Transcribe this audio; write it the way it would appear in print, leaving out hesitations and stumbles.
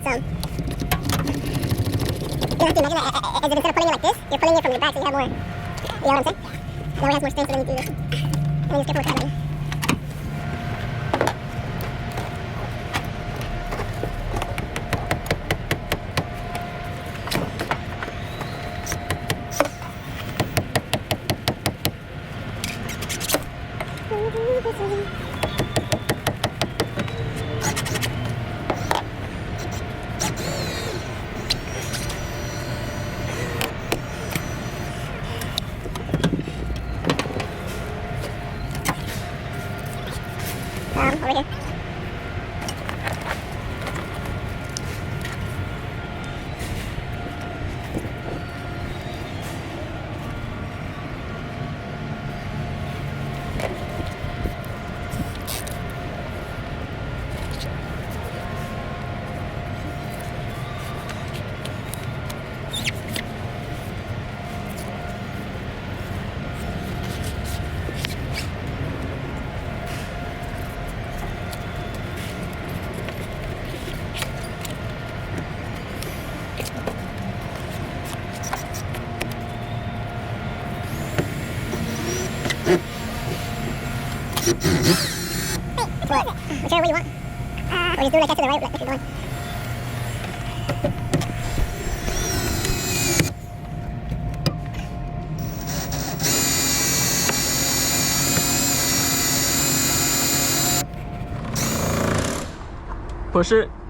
it's you have to imagine that as if instead of pulling it like this, you're pulling it from your back, so you have more. You know what I'm saying? That way it has more strength, so then you do this. And then you just get more cutting. Over here. What? Whichever way you want. Or just do it like that to the right, like if you're going. Push it.